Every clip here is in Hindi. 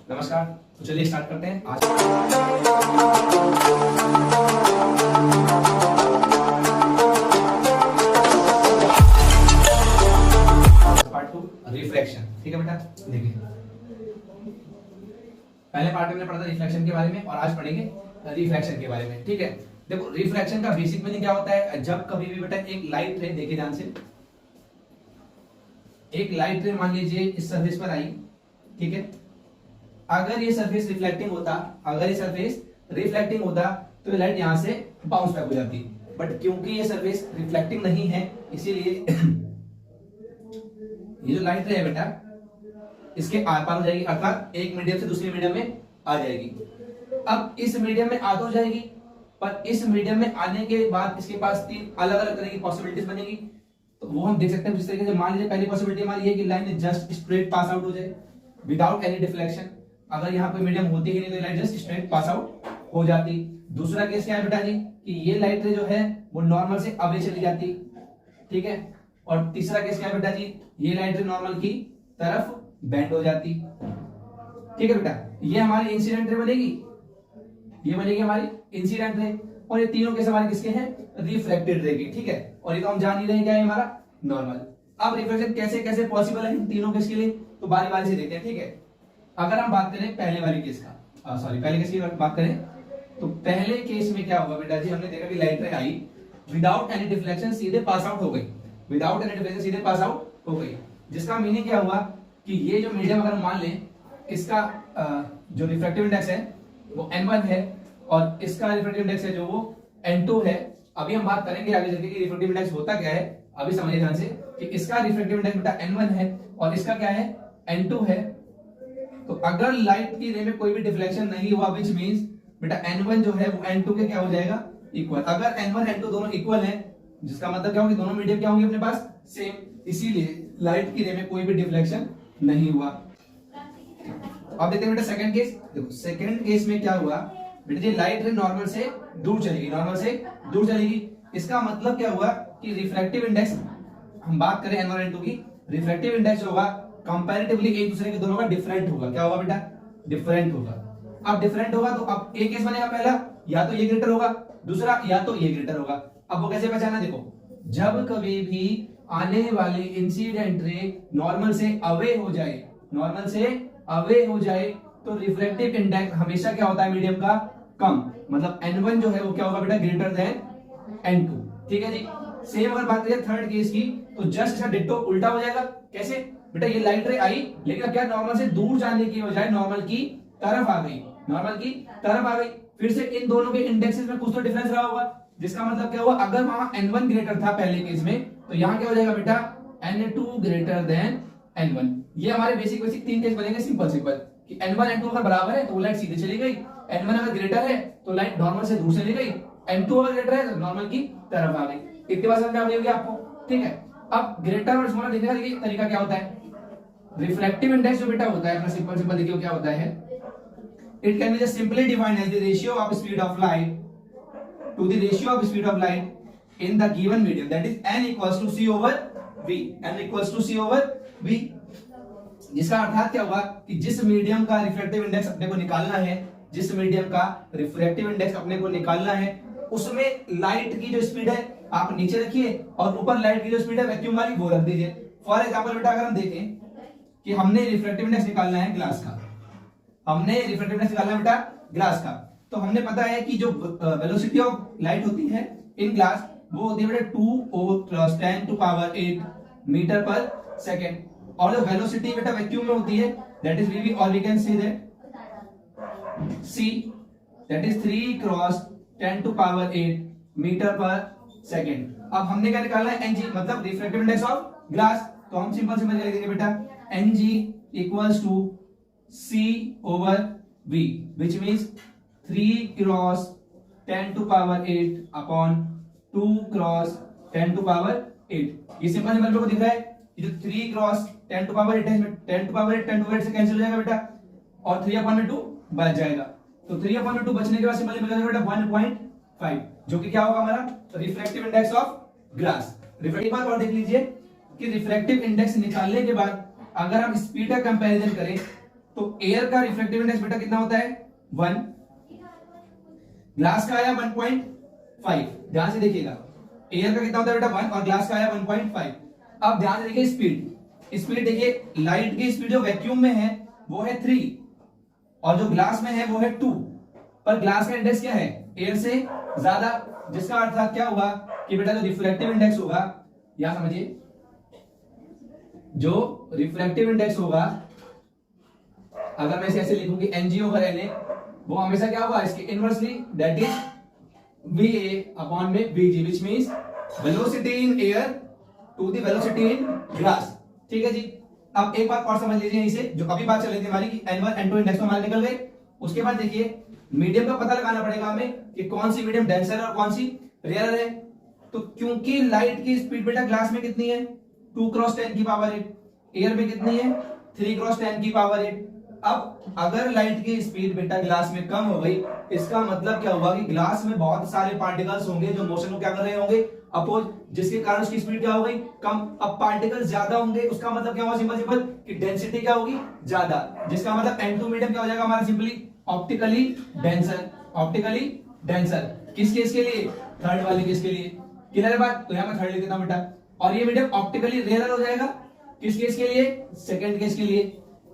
नमस्कार। तो चलिए स्टार्ट करते हैं आज पार्ट 2 रिफ्रैक्शन। ठीक है बेटा, देखिए पहले पार्ट में हमने पढ़ा था रिफ्रैक्शन के बारे में और आज पढ़ेंगे रिफ्रैक्शन के बारे में। ठीक है, देखो रिफ्रैक्शन का बेसिक मीनिंग क्या होता है। जब कभी भी बेटा एक लाइट रे, देखिए ध्यान से, एक लाइट रे मान लीजिए इस सरफेस पर आई, ठीक है, अगर ये सरफेस रिफ्लेक्टिंग होता, अगर ये सरफेस रिफ्लेक्टिंग होता तो ये लाइट यहां से बाउंस बैक हो जाती, बट क्योंकि ये सरफेस रिफ्लेक्टिंग नहीं है इसीलिए ये जो लाइट रे है बेटा इसके आर पार हो जाएगी, अर्थात एक मीडियम से दूसरे मीडियम में आ जाएगी। अब इस मीडियम में आ तो जाएगी, पर इस मीडियम में आने के बाद इसके पास तीन अलग अलग तरह की पॉसिबिलिटीज बनेगी। तो वो हम देख सकते हैं जिस तरीके से, मान लीजिए पहली पॉसिबिलिटी हमारी है कि line just straight pass out हो जाए विदाउट एनी डिफ्लेक्शन। अगर यहाँ पे मीडियम होती ही नहीं तो light just straight pass out हो जाती। दूसरा केस क्या है बेटा जी कि ये लाइट रे जो है वो नॉर्मल से अवे चली जाती, ठीक है। और तीसरा केस क्या है बेटा जी, ये लाइट रे नॉर्मल की तरफ बेंड हो जाती, ठीक है बेटा। ये हमारी इंसिडेंट रे बनेगी, ये बनेगी हमारी इंसिडेंट रे, और ये तीनों केस हमारे किसके हैं, रिफ्लेक्टेड रे की, ठीक है। और ये तो हम जान ही रहे हैं क्या है हमारा नॉर्मल। अब रिफ्लेक्शन कैसे कैसे पॉसिबल है इन तीनों केस के लिए, तो बारी बारी से देखते हैं, ठीक है। अगर हम बात करें पहले वाले केस का, सॉरी पहले केस की बात करें तो पहले केस में क्या होगा बेटा जी, हमने देखा कि लाइट रे आई विदाउट एनी डिफ्लेक्शन सीधे पास आउट हो गई, विदाउट एनी डिफ्लेक्शन सीधे पास आउट हो गई। जिसका मीनिंग क्या हुआ कि ये जो मीडियम अगर मान लें इसका जो रिफ्रैक्टिव इंडेक्स है वो n1 है और इसका रिफ्रैक्टिव इंडेक्स है जो वो n2 है। अभी हम बात करेंगे आगे चलके कि रिफ्रैक्टिव इंडेक्स होता क्या है। अभी समझिए ध्यान से कि इसका रिफ्रैक्टिव इंडेक्स बेटा n1 है और इसका क्या है n2 है। तो अगर लाइट की रे में कोई भी डिफ्लेक्शन नहीं हुआ विच मींस बेटा n1 जो है वो n2 के क्या हो जाएगा, इक्वल। अगर n1 n2 दोनों इक्वल हैं जिसका मतलब क्या होगा, दोनों मीडियम क्या होंगे अपने पास सेम, इसीलिए लाइट की रे में कोई भी डिफ्लेक्शन नहीं हुआ। अब देखते हैं बेटा सेकंड केस। देखो सेकंड केस में क्या हुआ बेटा जी, लाइट रे नॉर्मल से दूर चलेगी, नॉर्मल से दूर चलेगी। इसका मतलब क्या हुआ कि रिफ्रैक्टिव इंडेक्स, हम बात करें n1 n2 की, रिफ्रैक्टिव इंडेक्स होगा कंपैरेटिवली एक दूसरे के दोनों का डिफरेंट होगा। क्या होगा बेटा, डिफरेंट होगा। अब डिफरेंट होगा तो अब एक केस बनेगा, पहला या तो ये ग्रेटर होगा, दूसरा या तो ये ग्रेटर होगा। अब वो कैसे पहचाना, देखो जब कभी भी आने वाले इंसिडेंट रे नॉर्मल से अवे हो जाए, नॉर्मल से अवे हो जाए तो रिफ्रैक्टिव इंडेक्स हमेशा क्या होता है मीडियम का कम, मतलब n1 जो है वो क्या होगा बेटा ग्रेटर देन n2, ठीक है जी। सेम अगर बात करें थर्ड केस की तो जस्ट इसका डिट्टो उल्टा हो जाएगा। कैसे बेटा, ये लाइट रे आई लेकिन अब क्या नॉर्मल से दूर जाने की बजाय नॉर्मल की तरफ आ गई, नॉर्मल की तरफ आ गई। फिर से इन दोनों के इंडेक्सेस में कुछ तो डिफरेंस रहा होगा, जिसका मतलब क्या हुआ, अगर वहां n1 ग्रेटर था पहले केस में तो यहाँ क्या हो जाएगा बेटा n2 ग्रेटर देन n1। ये हमारे बेसिक बेसिक तीन केस बनेंगे, सिंपल सिंपल कि n1 n2 अगर बराबर है तो लाइट सीधे चली गई, n1 अगर ग्रेटर है तो लाइट नॉर्मल से दूर चली गई, n2 अगर ग्रेटर है तो नॉर्मल की तरफ आ गई। इतनी बात समझ में आ गई होगी आपको, ठीक है। अब ग्रेटर और स्मॉलर देखने का देखिए तरीका क्या होता है। रिफ्लेक्टिव इंडेक्स जो बेटा होता है अपना सिंपल सिंपल देखिए क्या होता है, it can be just simply defined as the ratio of speed of light to the ratio of speed of light in the given medium, that is n equals to c over v, n equals to c over v। जिसका अर्थात क्या हुआ कि जिस मीडियम का रिफ्लेक्टिव इंडेक्स अपने को निकालना है, जिस मीडियम का रिफ्लेक्टिव इंडेक्स अपने को निकालना है उसमें लाइट की जो स्पीड है आप नीचे रखिए और ऊपर लाइट की जो स्पीड है वैक्यूम वाली वो रख दीजिए। फॉर एग्जांपल बेटा अगर हम देखें कि हमने रिफ्लेक्टिव इंडेक्स निकालना है ग्लास का, हमने रिफ्लेक्टिव इंडेक्स निकालना है बेटा ग्लास का, तो हमने पता है कि जो वेलोसिटी ऑफ लाइट होती है इन ग्लास वो होती है बेटा 2 + 10 टू पावर 8 मीटर पर सेकंड, और जो वेलोसिटी बेटा वैक्यूम में होती है दैट इज वीवी, और we can see that c that is 3 × 10 to power 8 meter पर सेकंड। अब हमने क्या निकालना है एनजी, मतलब रिफ्रैक्टिव इंडेक्स ऑफ ग्लास। तो हम सिंपल सिंपल लिख देंगे बेटा NG equals to c over v, which means 3 × 10 to power 8 upon 2 × 10 to power 8। ये सिंपल सिंपल को दिख रहा है, ये जो 3 × 10 टू पावर 8 है, 10 टू पावर 8 10 टू 8 से कैंसिल हो जाएगा बेटा और 3/2 बच जाएगा। तो 3/2 बचने के बाद सिंपल मिल जाएगा बेटा 1.5, जो कि क्या होगा हमारा refractive index of glass. Refractive बात और देख लीजिए कि रिफ्रैक्टिव इंडेक्स निकालने के बाद अगर हम स्पीड का कंपैरिजन करें तो एयर का रिफ्लेक्टिव इंडेक्स बेटा कितना होता है 1, ग्लास का आया 1.5। ध्यान से देखिएगा, एयर का कितना होता है बेटा 1 और ग्लास का आया 1.5। अब ध्यान से देखिए स्पीड देखिए, लाइट की स्पीड जो वैक्यूम में है वो है 3 और जो ग्लास में है वो है 2, पर ग्लास का इंडेक्स क्या है एयर से ज्यादा, जिसका अर्थ क्या हुआ कि बेटा जो रिफ्लेक्टिव इंडेक्स होगा, यहां समझिए, जो रिफ्लेक्टिव इंडेक्स होगा, अगर मैं इसे ऐसे लिखूं कि एनजी ओवर एनए, वो हमेशा क्या होगा इसके inversely, that is VA upon में VG, which means velocity in air to the velocity in glass. ठीक है जी। अब एक बात और समझ लीजिए इसे, जो अभी बात चल रही थी हमारी कि N1 N2 इंडेक्स में हमारे निकल गए। उसके बाद देखिए मीडियम का पता लगाना पड़ेगा हमें कि कौन सी मीडियम डेंसर है और कौन सी रेयर है। तो क्योंकि लाइट की स्पीड बेटा ग्लास में कितनी है 2 क्रॉस 10 की पावर 8, एयर में कितनी है 3 क्रॉस 10 की पावर 8। अब अगर लाइट की स्पीड बेटा ग्लास में कम हो गई, इसका मतलब क्या होगा कि ग्लास में बहुत सारे पार्टिकल्स होंगे जो मोशन को क्या कर रहे होंगे अपोज, जिसके कारण उसकी स्पीड क्या हो गई कम। अब पार्टिकल्स ज्यादा होंगे, उसका मतलब क्या होगा सिंपल कि डेंसिटी क्या होगी ज्यादा, जिसका मतलब N2 मीडियम क्या हो जाएगा हमारा simply optically denser. Optically denser किस केस के लिए, थर्ड वाले केस के लिए। क्लियर है बात। तो यहां मैं थर्ड लिख देता हूं बेटा, और ये मीडियम ऑप्टिकली रेयर हो जाएगा किस केस के लिए, सेकंड केस के लिए।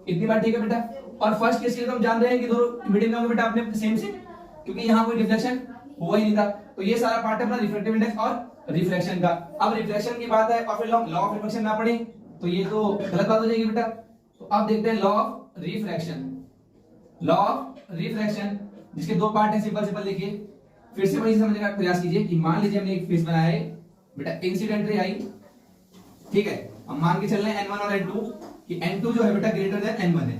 इतनी बात ठीक है बेटा। और फर्स्ट केस के लिए तो हम जान रहे हैं कि दोनों मीडियम का बेटा अपने सेम से, क्योंकि यहां कोई डिफ्लेक्शन हुआ ही नहीं था। तो ये सारा पार्ट है अपना रिफ्लेक्टिव इंडेक्स और रिफ्लेक्शन का। अब रिफ्लेक्शन की बात है और फिर लॉ ऑफ रिफ्लेक्शन ना पढ़े तो ये तो गलत बात हो जाएगी बेटा। तो अब देखते हैं law of refraction. Law of refraction जिसके दो पार्ट है, सिंपल देखिए, फिर से वही समझने का प्रयास कीजिए कि मान लीजिए हमने एक फेस बनाया है बेटा, इंसिडेंट रे आई, ठीक है। हम मान के चल रहे हैं N1 और N2 कि N2 जो है बेटा ग्रेटर देन N1 है,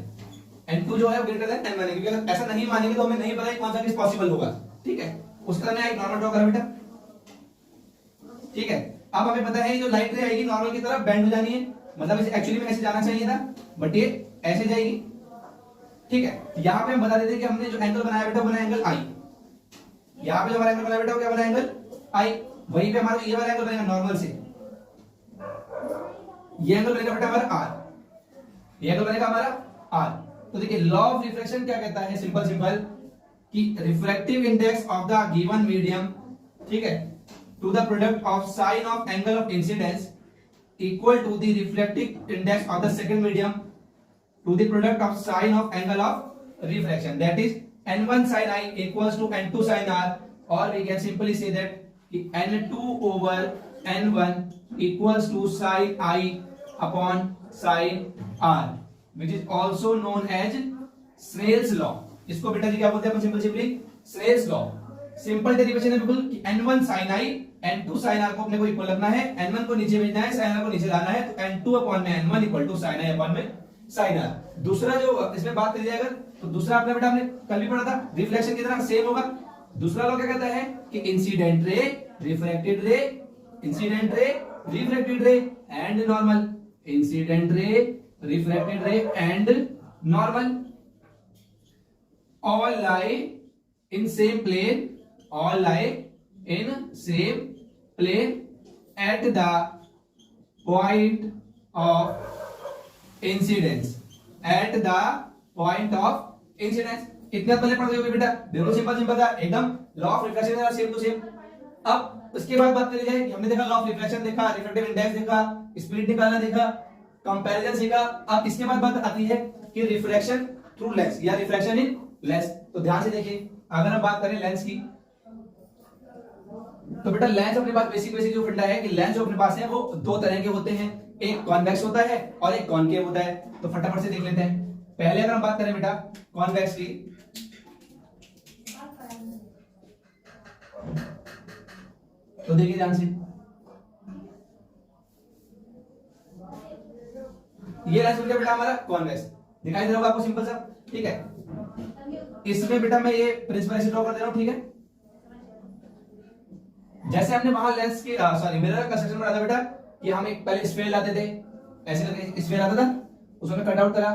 N2 जो है ग्रेटर देन N1 है, क्योंकि अगर ऐसा नहीं मानेंगे तो हमें नहीं पता कौन सा केस पॉसिबल होगा। ठीक है, उसका हमने एक नॉर्मल ड्रॉ करा बेटा। ठीक है, अब हमें पता है जो लाइट रे आएगी नॉर्मल की तरफ बेंड हो जानी है, मतलब इसे एक्चुअली में ऐसे जाना चाहिए था, बट ये ऐसे जाएगी। ठीक है, यहां पे हम बता देते हैं कि हमने जो एंगल बनाया बेटा बना एंगल आई। यहां पे जो हमारा एंगल बनाया बेटा वो क्या बना एंगल आई। वहीं पे हमारा ये वाला एंगल बनेगा नॉर्मल से, ये एंगल बनेगा बेटा हमारा आर, ये एंगल बनेगा हमारा आर। तो देखिए लॉ ऑफ रिफ्रैक्शन क्या कहता है, सिंपल कि refractive index of the given medium, ठीक है, to the product of sine of angle of incidence equal to the reflective index of the second medium to the product of sine of angle of refraction, that is n1 sin I equals to n2 sin R, or we can simply say that n2 over n1 equals to sin I upon sin R, which is also known as Snell's law। इसको बेटा जी क्या बोलते हैं अपन simply Snell's law। Simple derivation है बिल्कुल कि n1 sin I n2 sin R को अपने को इक्वल रखना है, n1 को नीचे भेजना है, sin R को नीचे लाना है, तो n2 अपॉन में n1 equal to sin I upon में sin R। दूसरा जो इसमें बात करी जाए अगर, तो दूसरा आपने बेटा हमने कल भी पढ़ा था, रिफ्लेक्शन की तरह सेम होगा। दूसरा लॉ क्या कहता है कि incident ray, reflected ray, incident ray, reflected ray and normal, incident ray, reflected ray and normal all lie in same plane, all lie in same plane at the point of incidence, at the point of incidence। इतना पहले पढ़ गए बेटा, देखो सिंपल था एकदम, लॉ ऑफ रिफ्लेक्शन है सेम टू सेम। अब उसके बाद बात करी जाए कि हमने देखा लॉ ऑफ रिफ्लेक्शन देखा, रिफ्लेक्टिव इंडेक्स देखा, स्पीड निकालना देखा, कंपैरिजन सीखा। अब इसके बाद बात आती है कि रिफ्रैक्शन थ्रू लेंस या रिफ्रैक्शन इन लेंस। तो ध्यान से देखिए, अगर हम बात करें लेंस की, तो बेटा लेंस अपने पास बेसिक जो फंडा है कि लेंस जो अपने पास है वो दो तरह के होते हैं, एक कॉन्वेक्स होता है और एक कॉनकेव होता है। तो फटाफट से देख लेते हैं। पहले अगर हम बात करें बेटा कॉन्वेक्स की, तो देखिए ध्यान से, ये लेंस हो गया बेटा हमारा कॉन्वेक्स, दिखाई दे रहा होगा आपको सिंपल सा। ठीक है, इसमें बेटा मैं ये प्रिंसिपल ऐसे ड्रॉ कर दे रहा हूं। ठीक है, जैसे हमने वहां लेंस की मिरर का कंस्ट्रक्शन बनाया था बेटा कि हम एक पहले स्फीयर लाते थे, ऐसे करके स्फीयर आता था, उसमें कट आउट करा,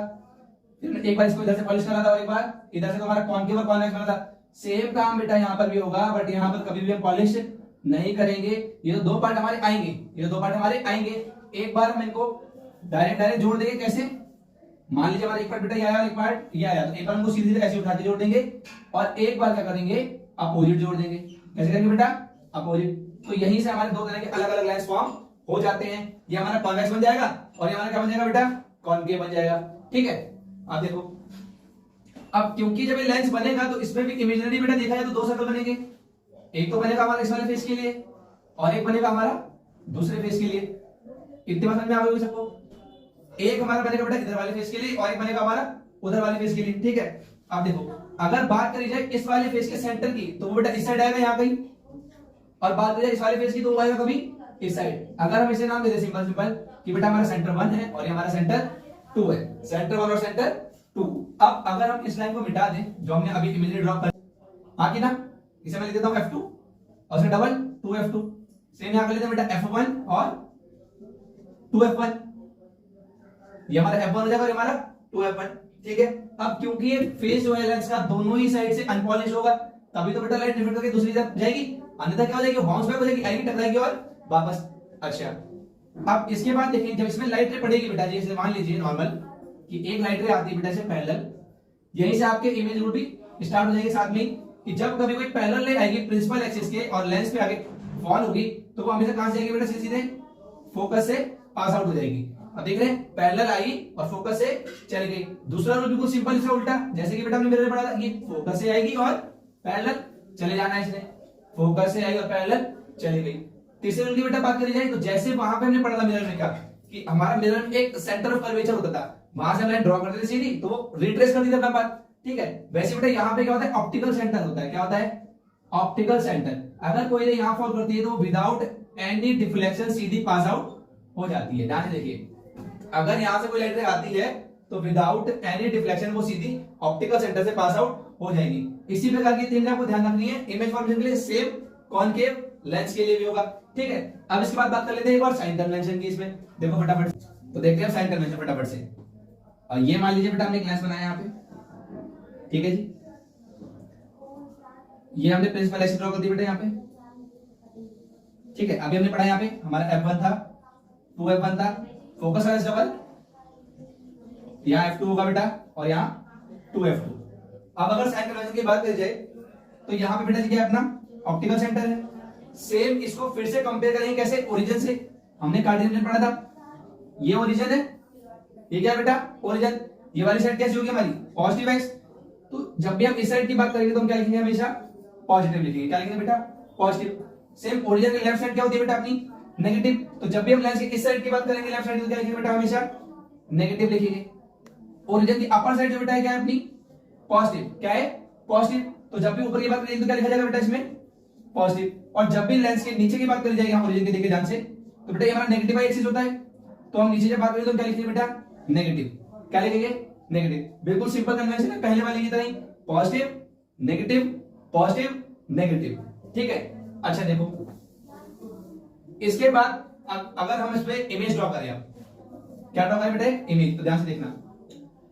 फिर एक बार इसको इधर से पॉलिश करा था और एक बार इधर से, तो हमारा कॉनकेव और कॉन्वेक्स बना था। सेम काम बेटा यहां पर भी होगा, बट यहां पर कभी भी हम पॉलिश नहीं करेंगे। ये दो पार्ट हमारे आएंगे, ये दो पार्ट हमारे आएंगे। एक बार हम इनको डायरेक्ट जोड़ देंगे, कैसे मान लीजिए हमारा एक पार्ट बेटा ये आया, एक पार्ट ये आया, तो एक बार हमको सीधे ऐसे उठा के जोड़ देंगे और एक बार क्या करेंगे, अपोजिट जोड़ देंगे। कैसे करेंगे बेटा, अपोजिट। तो यहीं से हमारे दो तरह के अलग अलग लाइंस फॉर्म हो जाते हैं। ये हमारा कॉन्वेक्स बन जाएगा और ये हमारा क्या बन जाएगा बेटा, कॉनकेव बन जाएगा। ठीक है, आप देखो अब क्योंकि जब ये लेंस बनेगा तो इसमें भी इमेजिनरी बेटा देखा जाए तो दो सर्कल बनेंगे, एक तो बनेगा हमारा इस वाले फेस के लिए और एक बनेगा हमारा दूसरे फेस के लिए। इतनी बात समझ में आ गई सबको? एक हमारा बनेगा बेटा इधर वाले फेस के लिए और एक बनेगा हमारा उधर वाले फेस के लिए। ठीक है, अब देखो अगर बात करी जाए इस वाले फेस के सेंटर की तो वो बेटा इस साइड आएगा यहाँ कहीं, और बात करी जाए इस वाले फेस की तो वो आएगा कभी इस साइड। अगर हम इसे नाम दे दें सिंपल सिंपल कि बेटा हमारा सेंटर 1 है और ये हमारा सेंटर 2 है, सेंटर 1 और सेंटर 2। अब अगर हम इस लाइन को मिटा दें जो हमने अभी इमेजिनरी ड्रॉ कर, हाँ की ना, इसे मैं लिख देता हूं F2 और से डबल 2F2। सेम यहां कर लेते हैं बेटा F1 और 2F1, ये हमारा F1 हो जाएगा और हमारा 2F1। ठीक है, अब क्योंकि ये फेस जो है लेंस का दोनों ही साइड से अनपॉलिश होगा तभी तो बेटा लाइट रिफ्लेक्ट करके दूसरी तरफ जाएगी, अन्यथा क्या हो जाएगी, बाउंस बैक हो जाएगी, आएगी टकराएगी और वापस। अच्छा, अब इसके बाद देखिए जब इसमें लाइट रे पड़ेगी बेटा, जैसे मान लीजिए नॉर्मल कि एक लाइट रे आती है बेटा से पैरेलल, यहीं से आपके इमेज रूट भी स्टार्ट हो जाएगी साथ में कि जब कभी कोई पैरेलल रे आएगी प्रिंसिपल एक्सिस के और लेंस पे आगे फॉल होगी तो वो हमेशा कहां से आएगी बेटा, सीधे फोकस से पास आउट हो जाएगी। अब देख रहे हैं पैरेलल आई और फोकस से चली गई। दूसरा रूल बिल्कुल सिंपल, इसका उल्टा, जैसे कि बेटा हमने मेरे पढ़ा था कि फोकस से आएगी और पैरेलल चले जाना है, इसने फोकस से आई और पैरेलल चली गई। तीसरे रूल की बेटा बात करी जाए तो जैसे वहां पे हमने पढ़ा था मिरर में का कि हमारा मिरर में एक सेंटर ऑफ कर्वेचर होता था, वहां से हम लाइन ड्रॉ करते थे सीधी तो वो रिट्रेस कर दी थी अपना पाथ। ठीक है, वैसे बेटा यहाँ पे क्या होता है, ऑप्टिकल सेंटर होता है। क्या होता है, ऑप्टिकल सेंटर। अगर कोई यहाँ फॉल करती है तो विदाउट एनी डिफ्लेक्शन सीधी पास आउट हो जाती है। ध्यान से देखिए, अगर यहां से कोई लाइट आती है तो विदाउट एनी डिफ्लेक्शन वो सीधी ऑप्टिकल सेंटर से पास आउट हो जाएगी। इसी प्रकार की तीन आपको ध्यान रखनी है इमेज फॉर्मेशन के लिए, सेम कॉनकेव लेंस के लिए भी होगा। ठीक है, अब इसके बाद बात कर लेते हैं एक और साइन कन्वेंशन की। इसमें देखो फटाफट, तो देखते हैं साइन कन्वेंशन फटाफट से। और ये मान लीजिए बेटा हमने एक लेंस बनाया यहाँ पे, ठीक है जी, ये हमने प्रिंसिपल एक्सिस ड्रॉ कर दी बेटा यहाँ पे। ठीक है, अभी हमने पढ़ा यहाँ पे हमारा F1 था, 2F1 था, फोकस है डबल, यहाँ F2 होगा बेटा और यहाँ 2F2। अब अगर साइन कन्वेंशन की बात करी जाए तो यहाँ पे बेटा जी क्या है, अपना ऑप्टिकल सेंटर है। सेम इसको फिर से कंपेयर करेंगे कैसे, ओरिजिन से। हमने कार्टेशियन पढ़ा था, ये ओरिजिन है, ये क्या है बेटा, ओरिजिन। ये वाली साइड कैसी होगी हमारी, पॉजिटिव एक्स। तो जब भी हम इस साइड की बात करेंगे तो हम क्या लिखेंगे, हमेशा पॉजिटिव लिखेंगे। क्या लिखेंगे बेटा, पॉजिटिव। सेम ओरिजिन की लेफ्ट साइड क्या होती है बेटा अपनी, नेगेटिव। तो जब भी हम लेंस की इस साइड की बात करेंगे लेफ्ट साइड, तो क्या लिखेंगे बेटा, हमेशा नेगेटिव लिखेंगे। ओरिजिन की अपर साइड जो बेटा है क्या है अपनी, पॉजिटिव। क्या है, पॉजिटिव। तो जब भी ऊपर की बात करेंगे तो क्या लिखा जाएगा बेटा इसमें, पॉजिटिव। और जब भी लेंस के नीचे की बात करी जाएगी हम ओरिजिन के देखिए ध्यान से, तो बेटा ये हमारा नेगेटिव एक्सिस होता है, तो हम नीचे जब बात करेंगे तो क्या लिखेंगे बेटा, नेगेटिव। क्या लिखेंगे, नेगेटिव। बिल्कुल सिंपल कन्वेंशन है पहले वाले की तरह ही, पॉजिटिव नेगेटिव पॉजिटिव नेगेटिव। ठीक है, अच्छा देखो इसके बाद अगर हम इस पे इमेज ड्रॉ करें, अब क्या ड्रॉ करें बेटा, इमेज। तो ध्यान से देखना,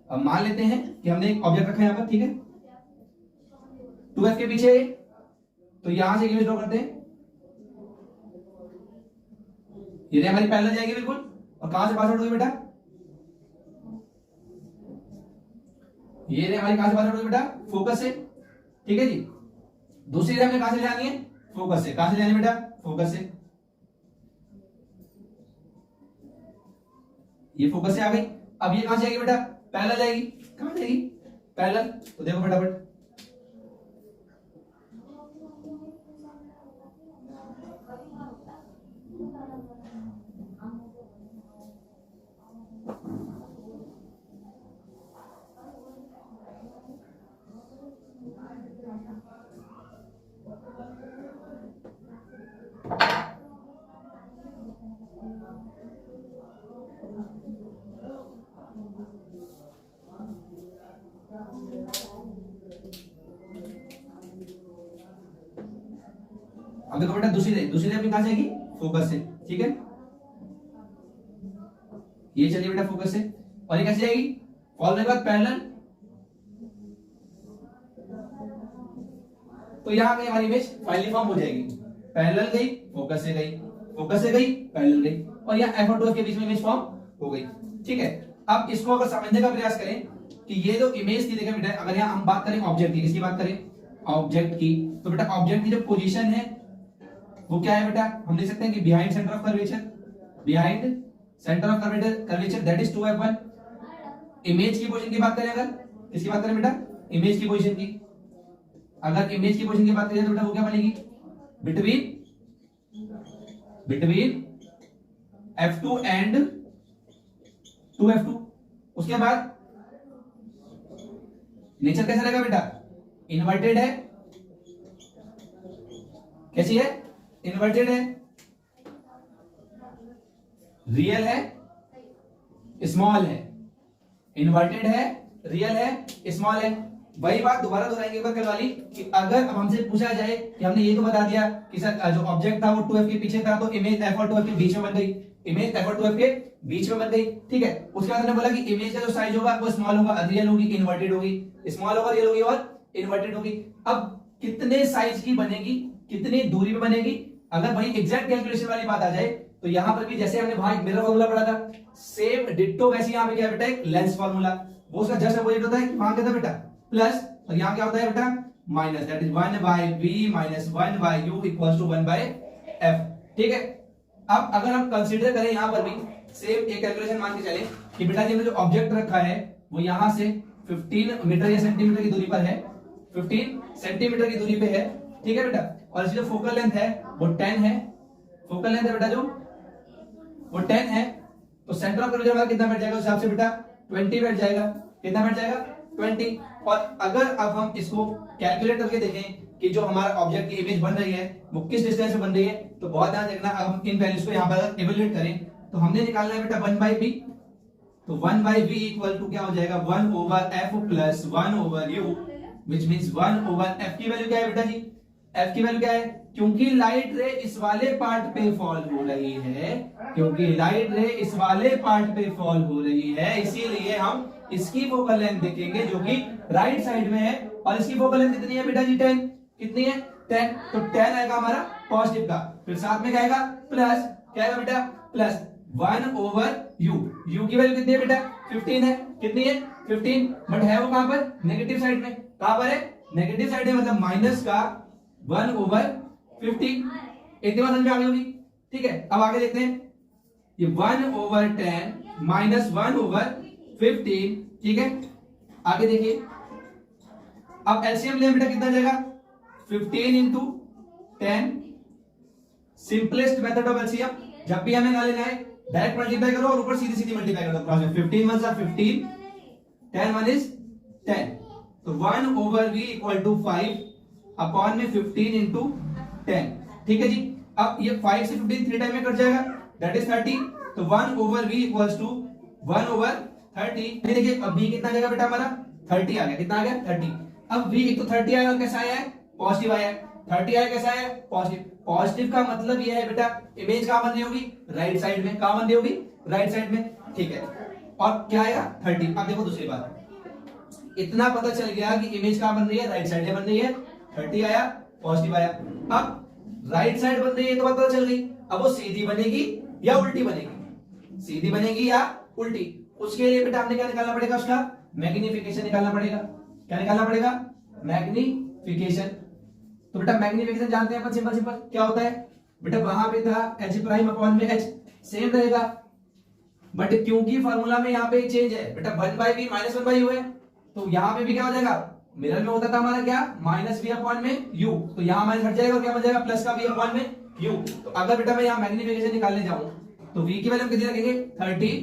अब मान लेते हैं कि हमने एक ऑब्जेक्ट रखा है यहाँ पर, ठीक है, 2F के पीछे, तो यहां से इमेज ड्रॉ करते हैं। ये रे हमारी पैरेलल जाएगी बिल्कुल, और कहां से पास आउट होगी बेटा, ये रे हमारी कहां से पास आउट होगी बेटा, फोकस से। ठीक है जी, दूसरी रे हमने कहां से ले आनी है, फोकस से। कहां से ले आनी बेटा, फोकस से। ये फोकस से आ गई। अब ये कहां से आएगी बेटा, पैरेलल जाएगी। कहां जाएगी, पैरेलल। तो देखो फटाफट, अब देखो बेटा दूसरी रे अपनी कहां जाएगी, फोकस से। ठीक है, ये चलिए बेटा फोकस से, और ये कैसे जाएगी, फॉल होने के बाद पैरेलल। तो यहां गई हमारी इमेज फाइनली फॉर्म हो जाएगी, पैरेलल गई, फोकस से गई, फोकस से गई, पैरेलल गई, और यहाँ F और 2F के बीच में इमेज फॉर्म हो गई। ठीक है, अब इसको अगर समझने का प्रयास करें कि ये जो इमेज थी, देखिए बेटा अगर यहाँ हम बात करें ऑब्जेक्ट की, किसकी बात करें, ऑब्जेक्ट की, तो बेटा ऑब्जेक्ट की जो पोजीशन है वो क्या है बेटा, हम देख सकते हैं कि behind centre of curvature, behind centre of curvature that is 2f1। Image की पोजीशन की बात करें, अगर किसकी बात करें बेटा, इमेज की पोजीशन की, अगर इमेज की पोजीशन की बात करें तो बेटा वो क्या बनेगी, बिटवीन f2 एंड 2f2। उसके बाद नेचर कैसा रहेगा बेटा, इन्वर्टेड है, कैसी है, इन्वर्टेड है, रियल है, स्मॉल है, इन्वर्टेड है, रियल है, स्मॉल है। वही बात दोबारा दोहराएंगे एक बार कल वाली कि अगर अब हमसे पूछा जाए कि हमने ये तो बता दिया कि सर जो ऑब्जेक्ट था वो 2f के पीछे था, तो इमेज f और 2f के बीच में बन गई, इमेज f और 2f के बीच में बन गई, ठीक है। उसके बाद हमने बोला कि इमेज का जो साइज होगा वो स्मॉल होगा, रियल होगी, इन्वर्टेड होगी, स्मॉल होगा, रियल होगी और इन्वर्टेड होगी। अब कितने साइज की बनेगी, कितनी दूरी पे बनेगी, अगर भाई एग्जैक्ट कैलकुलेशन वाली बात आ जाए तो यहां पर भी जैसे हमने वहां एक मिरर फार्मूला पढ़ा था, सेम डिट्टो वैसे यहां पे क्या बेटा, एक लेंस फार्मूला, वो उसका जस्ट अपोजिट होता है कि वहां क्या था बेटा प्लस, और यहां क्या होता है बेटा minus, that is 1 by v minus 1 by u equals to 1 by f, ठीक है। अब अगर हम कंसीडर करें यहां पर भी सेम एक कैलकुलेशन मान के चले कि बेटा जी ने जो ऑब्जेक्ट रखा है वो यहां से 15 मीटर या सेंटीमीटर की दूरी पर है, 15 सेंटीमीटर की दूरी पे है, ठीक है बेटा, और इसकी जो फोकल लेंथ है वो 10 है, फोकल लेंथ है बेटा जो वो 10 है, तो सेंटर ऑफ कर्वेचर हमारा कितना बैठ जाएगा उस हिसाब से बेटा 20 बैठ जाएगा, कितना बैठ जाएगा 20। और अगर अब हम इसको कैलकुलेट करके देखें कि जो हमारा ऑब्जेक्ट की इमेज बन रही है वो किस डिस्टेंस पे बन रही है, तो बहुत ध्यान देखना, अब हम इन वैल्यूज को यहां पर इवैल्यूएट करें तो हमने निकालना है बेटा 1 by v, तो 1 by v इक्वल टू क्या हो जाएगा 1 over f plus 1 over u, which means 1 over f की वैल्यू क्या है बेटा जी, f की वैल्यू क्या है, क्योंकि लाइट रे इस वाले पार्ट पे फॉल हो रही है, क्योंकि लाइट रे इस वाले पार्ट पे फॉल हो रही है, इसीलिए हम इसकी फोकल लेंथ देखेंगे जो कि राइट साइड में है, और इसकी फोकल लेंथ कितनी है बेटा जी 10, कितनी है 10, तो 10 आएगा हमारा पॉजिटिव का, फिर साथ में क्या आएगा प्लस, क्या आएगा बेटा प्लस 1 over u, u की वैल्यू कितनी है बेटा 15 है, कितनी है 15, बट है वो कहां पर नेगेटिव साइड में, कहां पर है नेगेटिव साइड में, मतलब माइनस का 1 over 15, इतनी बात समझ में आ गई होगी, ठीक है। अब आगे देखते हैं, ये 1 over 10 माइनस 1 over 15, ठीक है। आगे देखिए, अब एलसीएम लें बेटा कितना जाएगा 15 into 10, simplest method of LCM, जब भी हमें ना लेना है डायरेक्ट मल्टीप्लाई करो और ऊपर सीधी सीधी मल्टीप्लाई करो, क्रॉस में 15 1 are 15, 10 1 is 10, तो 1 over v equal to 5 upon में 15 into 10, ठीक है जी। अब ये 5 से 15 3 टाइम में कट जाएगा, दैट इज 30, तो 1 over v equals to 1 over 30। देखिए अब v कितना आ जाएगा बेटा हमारा 30 आ गया, कितना आ गया 30। अब v एक तो 30 आया और कैसा आया है पॉजिटिव आया है, 30 आया कैसा आया पॉजिटिव, पॉजिटिव का मतलब यह है बेटा इमेज कहां बन रही होगी राइट साइड में, कहां बन रही होगी राइट साइड में, ठीक है। और क्या आया 30। अब देखो दूसरी बात, इतना पता चल गया कि इमेज कहां बन रही है राइट साइड में बन रही है, 30 आया पॉजिटिव आया। अब राइट साइड बन रही है तो पता चल गई, अब वो सीधी बनेगी या उल्टी बनेगी, सीधी बनेगी या उल्टी, उसके लिए बेटा हमने क्या निकालना पड़ेगा, उसका मैग्निफिकेशन निकालना पड़ेगा। क्या निकालना पड़ेगा मैग्निफिकेशन। तो बेटा मैग्निफिकेशन जानते हैं अपन, सिंपल सिंपल क्या होता है बेटा, वहां पे था h प्राइम अपॉन में h सेम रहेगा, बट क्योंकि फार्मूला में यहाँ पे चेंज है बेटा 1 by v minus 1 by u है, तो यहाँ पे भी क्या हो जाएगा, मिरर में होता था हमारा क्या माइनस v अपॉन में u, तो यहाँ माइनस हट जाएगा और क्या बन जाएगा प्लस का v अपॉन में u। तो अगर बेटा मैं यहाँ मैग्निफिकेशन निकालने जाऊं तो v की वैल्यू कितनी रखेंगे 30,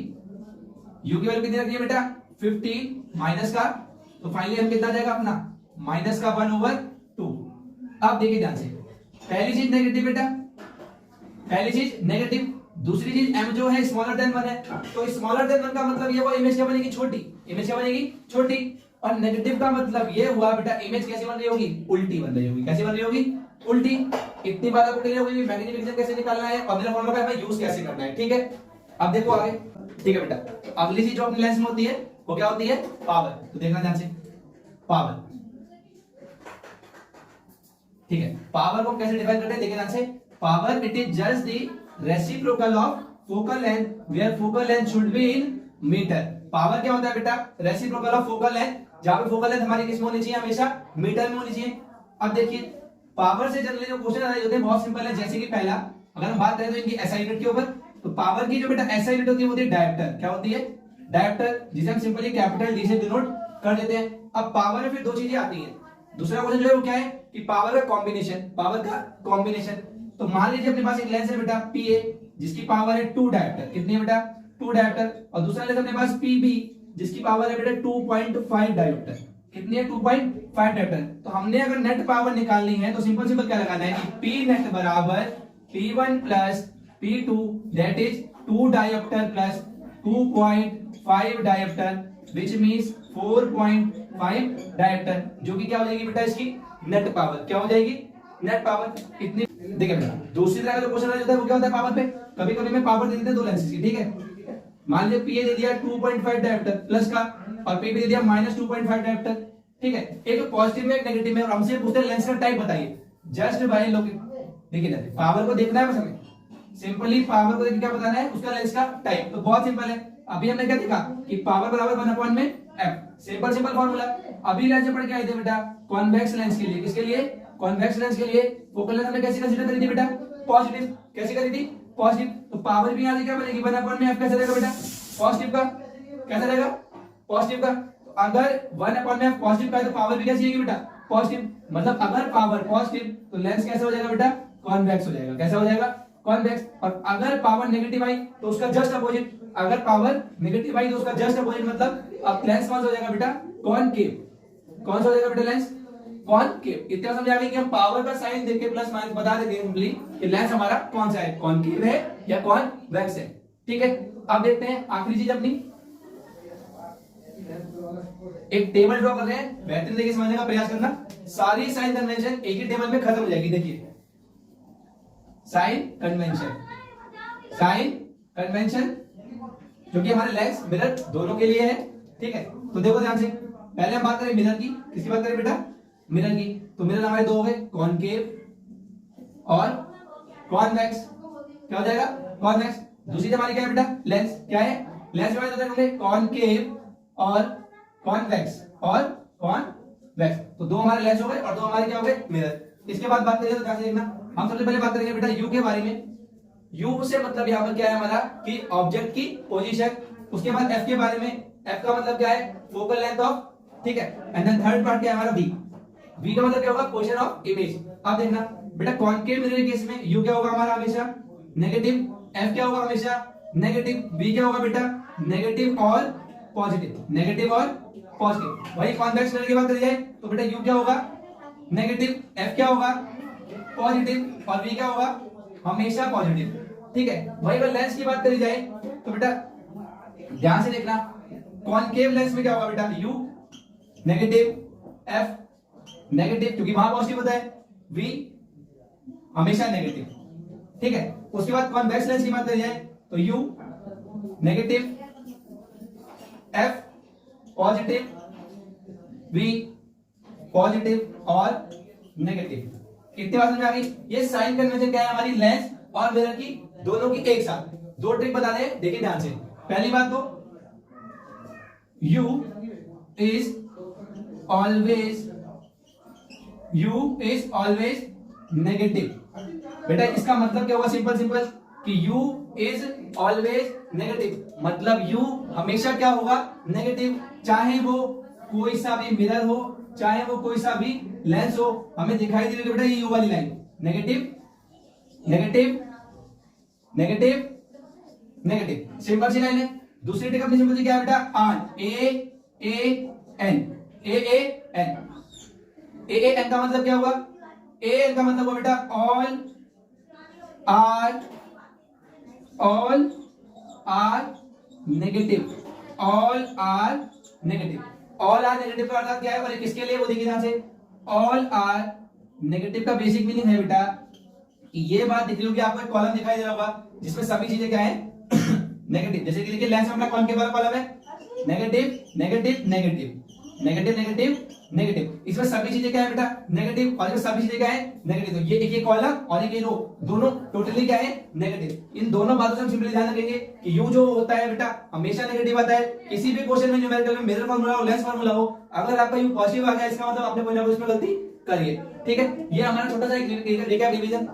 u की वैल्यू कितनी रखनी है बेटा 15 माइनस का, तो फाइनली हम कितना जाएगा अपना माइनस का 1 over 2। अब देखिए ध्यान से, पहली चीज नेगेटिव बेटा, पहली चीज नेगेटिव, दूसरी चीज m जो है स्मॉलर देन 1 है, तो स्मॉलर देन 1 का मतलब ये वो इमेज क्या बनेगी छोटी, इमेज क्या बनेगी छोटी, और नेगेटिव का मतलब ये हुआ बेटा इमेज कैसी बन रही होगी उल्टी बन रही होगी, कैसी बन रही होगी उल्टी। इतनी बात आपको क्लियर होगी मैग्निफिकेशन कैसे निकालना है और मेरा फॉर्मूला का हमें यूज कैसे करना है, ठीक है। अब देखो आगे, ठीक है बेटा, तो अगली चीज जो अपनी लेंस में होती है वो क्या होती है पावर, तो देखना ध्यान से पावर, ठीक है। पावर को हम कैसे डिफाइन करते हैं देखिए ध्यान से, power it is just the reciprocal of focal length where focal length should be in meter, power क्या होता है बेटा, रेसिप्रोकल ऑफ फोकल लेंथ, जहां पे फोकल लेंथ हमारी किस में होनी चाहिए, हमेशा मीटर में होनी चाहिए। अब देखिए पावर से जनरली जो क्वेश्चन होते हैं बहुत सिंपल है, जैसे कि पहला अगर हम बात करें तो इनकी एसआई यूनिट के ऊपर, तो पावर की जो बेटा एसआई यूनिट होती है वो होती है डायोप्टर। क्या होती है, डायोप्टर, जिसे हम सिंपली कैपिटल डी से डिनोट कर देते हैं। अब पावर में फिर दो चीजें आती हैं। दूसरा क्वेश्चन जो है वो क्या है कि पावर का कॉम्बिनेशन, पावर का कॉम्बिनेशन। तो मान लीजिए अपने पास एक लेंस है बेटा पीए, जिसकी पावर है 2 डायोप्टर, कितनी है बेटा 2 डायोप्टर, और दूसरा लेंस अपने पास पीबी, जिसकी पावर है बेटा 2.5 डायोप्टर, कितनी है 2.5 डायोप्टर। तो हमने अगर नेट पावर निकालनी है तो सिंपल सिंपल क्या लगाना है कि पी नेट बराबर P1 plus P2 that is 2 dioptre plus 2.5 dioptre which means 4.5 dioptre, जो कि क्या हो जाएगी बेटा इसकी नेट पावर, क्या हो जाएगी नेट पावर इतनी। देखिए बेटा दूसरी तरह का जो क्वेश्चन होता है वो क्या होता है पावर पे, कभी कभी मैं पावर दे देते हैं दो लेंसेज की, ठीक है। मान लीजिए पीए दे दिया 2.5 डायोप्टर प्लस का, और पीबी दे दिया -2.5 डायोप्टर, ठीक है। एक पॉजिटिव में एक नेगेटिव में, और हमसे पूछते हैं लेंस का टाइप बताइए, जस्ट बाय लुकिंग। देखिए पावर को देखना है बस हमें, सिंपली पावर को देख क्या बताना है, उसका लेंस का टाइप। तो बहुत सिंपल है, अभी हमने क्या देखा कि पावर बराबर 1 में एफ, सिंपल सिंपल फॉर्मूला। अभी लेंस पढ़ के आए थे बेटा कॉन्वेक्स लेंस के लिए, किसके लिए, कॉन्वेक्स लेंस के लिए। फोकल लेंथ हमने कैसे कंसीडर करी थी बेटा, पॉजिटिव, कैसे करी थी पॉजिटिव। तो पावर भी यहां से क्या बनेगी 1 में एफ, कैसे रहेगा बेटा पॉजिटिव का, कैसे रहेगा पॉजिटिव का। तो अगर 1 में एफ पॉजिटिव का है तो पावर भी कैसी आएगी बेटा पॉजिटिव, मतलब अगर पावर पॉजिटिव तो लेंस कैसा हो जाएगा बेटा कॉन्वेक्स हो जाएगा, कैसा हो जाएगा कॉन्वेक्स। और अगर पावर नेगेटिव आई तो उसका जस्ट अपोजिट, अगर पावर नेगेटिव आई तो उसका जस्ट अपोजिट, मतलब अब लेंस कौन सा हो जाएगा बेटा कॉनकेव, कौन सा हो जाएगा बेटा लेंस कॉनकेव। इतना समझ आ गया कि हम पावर का साइन देके प्लस माइनस बता देते हैं सिंपली कि लेंस हमारा कौन सा है, कॉनकेव है या कॉन्वेक्स है, ठीक है। अब देखते हैं आखिरी चीज अपनी, एक टेबल ड्रॉ कर रहे हैं, बेहतरीन तरीके से समझने का प्रयास करना। सारी साइन कन्वेंशन एक ही टेबल में खत्म हो जाएगी। देखिए साइन कन्वेंशन, साइन कन्वेंशन जो कि हमारे लेंस मिरर दोनों के लिए है, ठीक है। तो देखो ध्यान से, पहले हम बात करें मिरर की, किसकी बात करें बेटा मिरर की। तो मिरर हमारे दो हो गए, कॉनकेव और कॉन्वेक्स, क्या हो जाएगा कॉन्वेक्स। दूसरी हमारी क्या है बेटा लेंस, क्या है लेंस हमारे दो होंगे कॉनकेव और कॉन्वेक्स और कॉन्वेक्स। तो दो हमारे लेंस हो गए और दो हमारे क्या हो गए मिरर। इसके बाद बात करेंगे तो ध्यान से देखना, हम सबसे पहले बात करेंगे बेटा यू के बारे में। यू से मतलब यहाँ पर क्या है हमारा कि ऑब्जेक्ट की पोजीशन। उसके बाद एफ के बारे में, एफ का मतलब क्या है फोकल लेंथ ऑफ, ठीक है। एंड देन थर्ड पार्ट क्या है हमारा वी, वी का मतलब क्या होगा पोजीशन ऑफ इमेज। अब देखना बेटा कॉनकेव मिरर के केस में यू क्या होगा हमारा हमेशा नेगेटिव, एफ क्या होगा हमेशा नेगेटिव, वी क्या होगा बेटा नेगेटिव और पॉजिटिव, नेगेटिव और पॉजिटिव। वही कॉन्वेक्स मिरर की बात करी जाए तो बेटा यू क्या होगा नेगेटिव, एफ क्या होगा पॉजिटिव और वी क्या होगा हमेशा पॉजिटिव, ठीक है। वही अगर लेंस की बात करी जाए तो बेटा ध्यान से देखना, कॉनकेव लेंस में क्या होगा बेटा यू नेगेटिव, एफ नेगेटिव क्योंकि वहां पॉजिटिव होता है, वी हमेशा नेगेटिव, ठीक है। उसके बाद कॉन्वेक्स लेंस की बात करी जाए तो you negative, F positive, V positive और नेगेटिव। कितनी बात समझ आ गई। ये साइन कन्वेंशन क्या है हमारी लेंस और मिरर की दोनों की एक साथ। दो ट्रिक बता रहे हैं, देखिए ध्यान से। पहली बात तो U is always negative। बेटा इसका मतलब क्या होगा सिंपल सिंपल कि U is always negative, मतलब U हमेशा क्या होगा नेगेटिव, चाहे वो कोई सा भी मिरर हो चाहे वो कोई सा भी लेंस हो। हमें दिखाई दे रही है बेटा ये यू वाली line negative negative negative negative, simple सी लाइन है। दूसरी ट्रिक अपनी सिंपल सी क्या है बेटा R A N, A N, A N का मतलब क्या होगा, ए एन का मतलब होगा बेटा all are negative, all are negative. All are negative का अर्थ क्या है और किसके लिए वो देखिए ध्यान से। ऑल आर नेगेटिव का बेसिक मीनिंग है बेटा कि ये बात दिख रही होगी आपको, एक कॉलम दिखाई दे रहा होगा जिसमें सभी चीजें क्या है नेगेटिव। जैसे कि देखिए लेंस में अपना कौन के वाला कॉलम है negative negative negative negative negative negative. इसमें सभी चीजें क्या है बेटा, नेगेटिव, और इसमें सभी चीजें क्या है, नेगेटिव। तो ये कॉलम और एक ये रो, दोनों टोटली क्या है, नेगेटिव। इन दोनों बातों से हम सिंपली ध्यान रखेंगे कि यू जो होता है बेटा हमेशा नेगेटिव आता है। किसी भी क्वेश्चन में न्यूमेरिकल में मेजर फार्मूला हो, लेस फार्मूला हो, अगर आपका यू पॉजिटिव आ गया इसका मतलब आपने कोई ना कोई इसमें गलती करिए। ठीक है, ये हमारा छोटा सा एक रिकैप रिवीजन।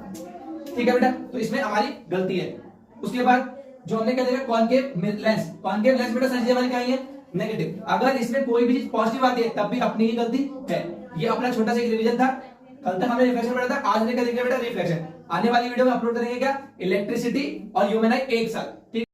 ठीक है बेटा, तो इसमें हमारी गलती है। उसके बाद जो हमने क्या देखा, कॉनकेव लेंस। कॉनकेव लेंस बेटा सारी हमारी क्या है, नेगेटिव। अगर इसमें कोई भी चीज पॉजिटिव आती है तब भी अपनी ही गलती है। ये अपना छोटा सा एक रिवीजन था। कल तक हमने रिफ्लेक्शन पढ़ा था, आज हमने क्या देखा बेटा, रिफ्लेक्शन। आने वाली वीडियो में अपलोड करेंगे क्या, इलेक्ट्रिसिटी और ह्यूमन आई एक साथ। ठीक।